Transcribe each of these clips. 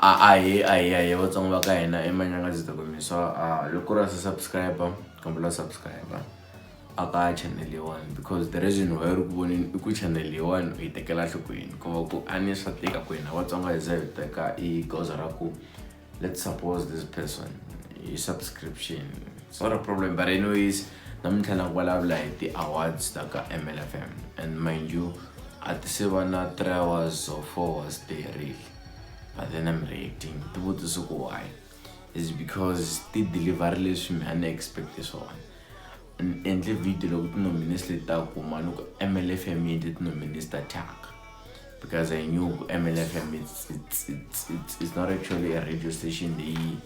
Aye, vatsongo va ka hina emanyanga ndzi ta kombisa loko ri subscriber kombela subscriber aka channel leyiwani because the reason why ri ku voneni I ku channel leyiwani u yi tekela nhlokweni ku va ku a ni swa tika ku hina vatsonga hi za hi teka i goza ra ku let's support this person hi subscription. It's not a problem, but anyways namuntlha na vulavula hi ti-awards ta ka MLFM and mind you a ti se va na 3 hours or 4 hours they really. But then I'm reacting to what is why is because the delivery leswi me an expect this one and the video look no minister ta ku manu MLFM did no minister tag because I knew MLFM it's not actually a radio station yi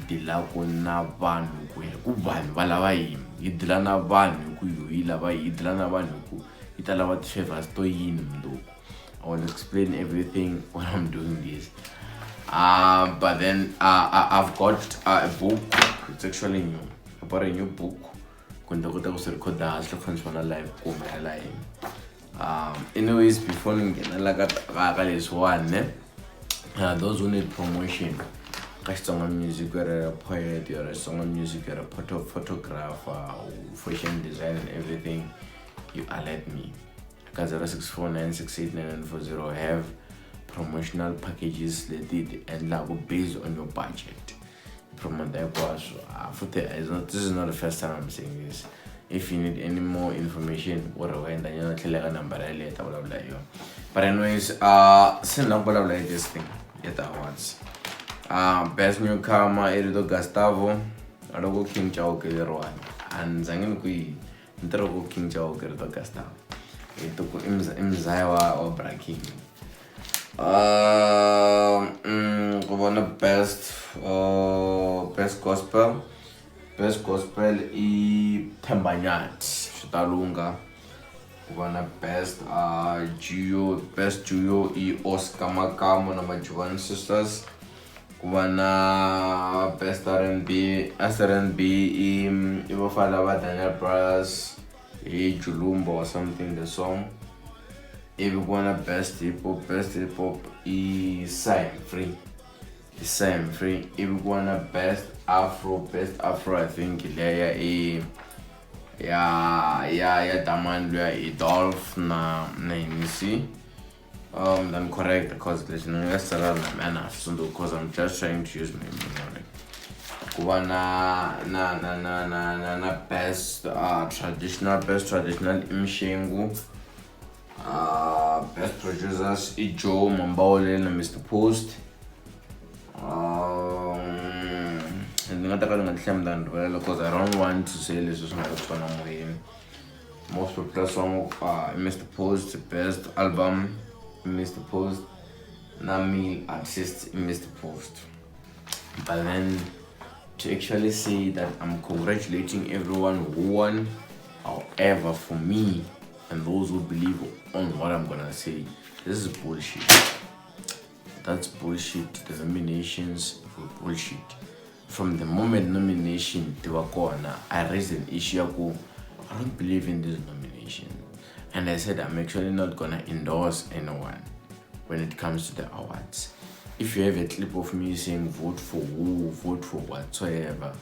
dila ku na vanhu ku vanhu va lava yini yi dila na vanhu ku yi lava yi dila na vanhu ku yi ta lava ti favors to yini mnduku. I will explain everything when I'm doing this. But then I've got a book. It's actually new. I bought a new book. Anyways, before this one, those who need promotion, song of music, you're a poet, you're a song of music, you're a photographer, fashion design, and everything, you alert me. 0649689940 have promotional packages that did and labo based on your budget. This is not the first time I'm saying this. If you need any more information, whatever, and then you know number later, blah blah blah. But anyways, send blah blah this thing. Get awards. Best newcomer Erido Gustavo, Adogo King Chao Kellerwan, and Zangin Kui, Interrogo King Chao Kellerdo Gustavo. Ito ko imzaiwa o braking. Kubona best gospel I Tembanyat Shitalunga. Kubona best Juyo I Oscar Makamo na Majuan Sisters. Kubona best R&B I Ibofala wa Daniel Brothers. Julumba or something, the song. If you wanna best hip hop is Sam Free. If you wanna best Afro, I think yeah, Damandria Dolph na Nisi. I'm correct because listening yesterday man because I'm just trying to use my memory. Na best traditional imshengu, best producers Joe Mambaole and Mr. Post. And because I don't want to say this is not most popular song Mr. Post, best album Mr. Post, Nami artist Mr. Post. But then to actually say that I'm congratulating everyone who won, however, for me and those who believe on what I'm gonna say, this is bullshit. That's bullshit. The nominations were bullshit. From the moment nomination they were gone, I raised an issue. I don't believe in this nomination, and I said I'm actually not gonna endorse anyone when it comes to the awards. If you have a clip of me saying vote for who, vote for whatsoever,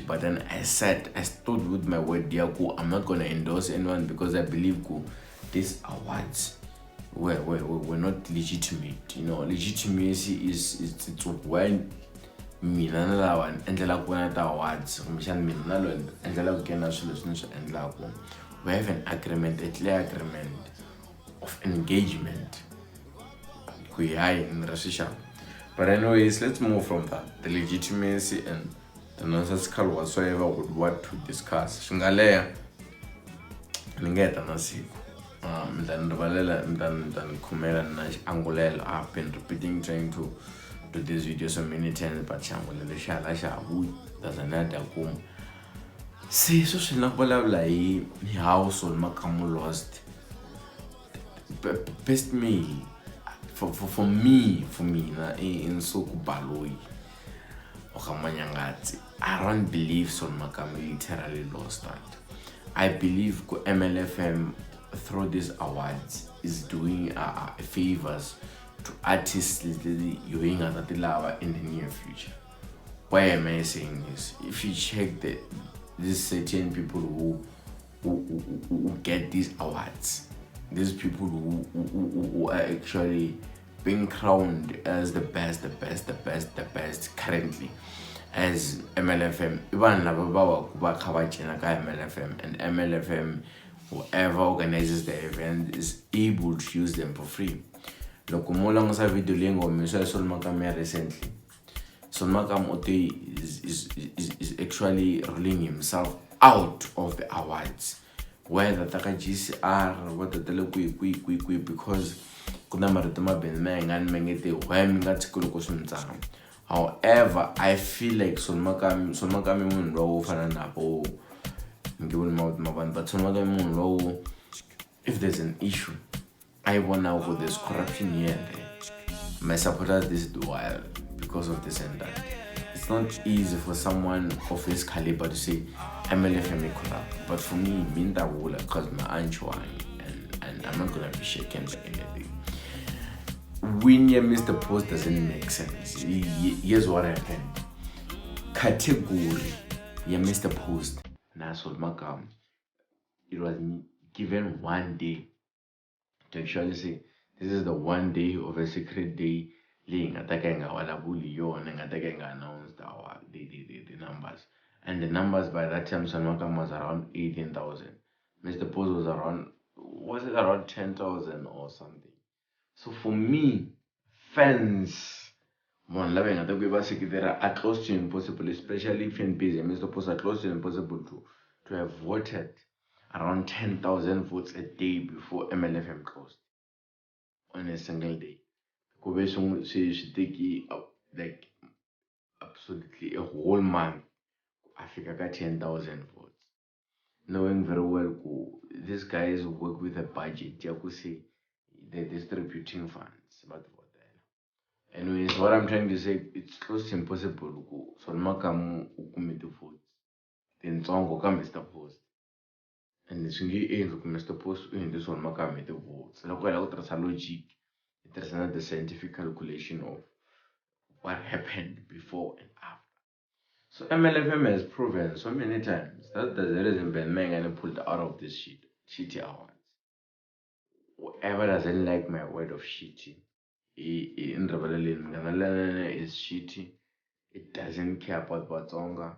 but then I stood with my word, dear, I'm not gonna endorse anyone because I believe these awards were not legitimate. You know, legitimacy is when mina endlela ku na ta awards mina endlela ku kena swilo leswi endlaku. We have an agreement, a clear agreement of engagement. But anyways, let's move from that. The legitimacy and the nonsensical whatsoever with what to discuss. Shingaleya ningeta nasiku. Mdan kumela na angulela. I've been trying to do this video so many times, but shangulela shala doesn't matter kum. See, so shinakubalabla hi household makamu lost. Best me. For me, in Soku Baloi or Kamanyangati, I don't believe Son Makami literally lost that. I believe MLFM through these awards is doing favors to artists you're at the lava in the near future. Why am I saying this? If you check these certain people who get these awards, these people who are actually being crowned as the best currently as MLFM. Even MLFM, and MLFM, whoever organizes the event is able to use them for free. Look, mo sa video lingo miswa Solmakam recently. Solmakam Ote is actually rolling himself out of the awards. Where the Takajis are, what the quick because kuna maritama ben and mengete when got kulukusum. However, I feel like Solmakam mun row fana napo given mouth maban, but Solmakam mun row if there's an issue. I want now with this corruption here and there. My supporters this while because of this and that. It's not easy for someone of his caliber to say MLFM corrupt. But for me, Minda will cause my anchoine and I'm not gonna be shaken by anything. When you miss the post doesn't make sense. Here's what happened. Category, you missed the post. Nasol Makam. It was given 1 day to actually say this is the 1 day of a secret day. Ling attacking our bully and attacking announced the numbers. And the numbers by that time Solmakam was around 18,000. Mr. Post was it around 10,000 or something? So for me, fans one loving at the there are close to impossible, especially fan base and Mr. Post are close to impossible to have voted around 10,000 votes a day before MLFM closed on a single day. Kobesong should take like absolutely a whole month. Africa got 10,000 votes. Knowing very well these guys work with a budget, they're distributing funds. But anyways, what I'm trying to say, it's close to impossible. So Makamu commit the votes. Then song come Mr. Post. And it's really Mr. Post in this one Makam the votes. Look at ultra logic. There's another scientific calculation of what happened before and after. So MLFM has proven so many times that the reason Ben Mengan pulled out of this shitty awards. Whoever doesn't like my word of shitty, in Rebellion is shitty. It doesn't care about Batonga,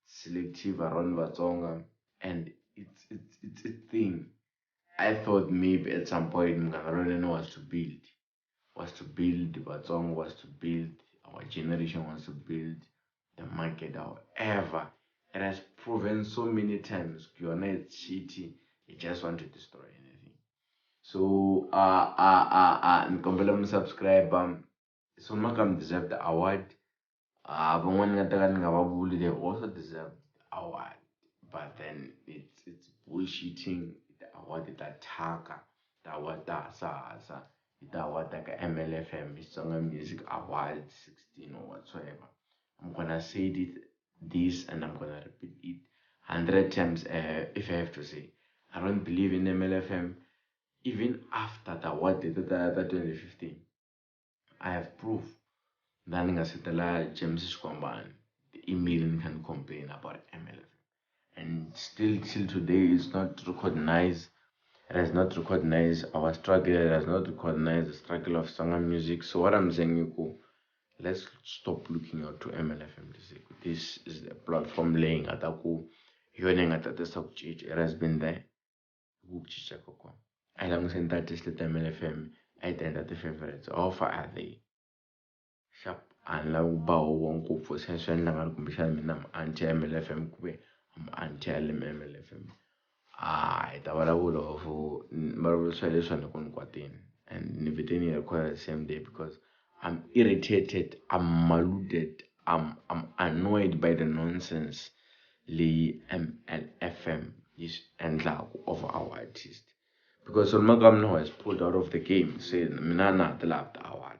selective around Batonga, and it's a thing. I thought maybe at some point Mgangalolene was to build Batonga, was to build our generation, was to build the market. However, it has proven so many times Kiona is shitty, it just want to destroy anything. So and subscribe so Makam deserve the award. They also deserve the award. But then it's bullshitting the award that Taka, the award that Sa, the award that MLFM, Song Music Award 16 or whatsoever. I'm gonna say this and I'm gonna repeat it 100 times if I have to say. I don't believe in MLFM. Even after the award did that 2015, I have proof that ngingasetela James Shkwambane the email and can complain about MLFM. And still till today it's not recognized. It has not recognized our struggle, it has not recognized the struggle of Sangha music. So what I'm saying is let's stop looking out to MLFM to say this is the platform laying at the subject. It has been there. I don't send that just let MLFM I think that the favorites. How far are they? Sharp and low bow won't go for session. I'm anti MLFM. I'm anti MLFM. Ita vulavula of vulavula leswi ni ku ni kwatini and ni viteni record the same day because I'm irritated, I'm maluded, I'm annoyed by the nonsense Lee MLFM is endlaku of our artist. Because Solmakam has pulled out of the game, saying Minana the award.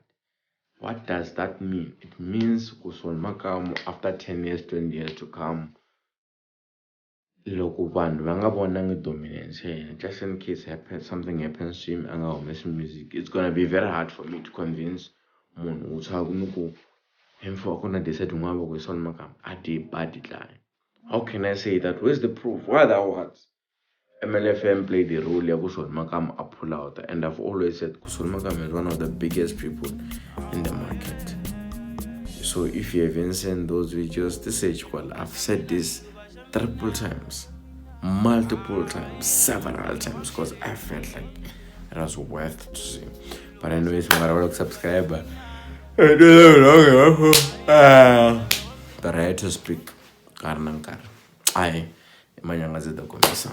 What does that mean? It means Solmakam after 10 years, 20 years to come, loko vanhu va nga vonangi dominance ya yena, just in case something happens to him a nga humesi music, it's gonna be very hard for me to convince munhu wutshaku ni ku henhla ku na decide n'wana voko hi swona makamba a di badi dlaya. How can I say that? Where's the proof? Why the awards? MLFM played the role ya Kusol Makam a pull out, and I've always said Kusol Makam is one of the biggest people in the market. So if you haven't seen those videos, this age well, I've said this multiple times, several times, because I felt like it was worth to see. But anyways, I'm gonna subscribe. But I had to speak. I manyanga zeda komisa.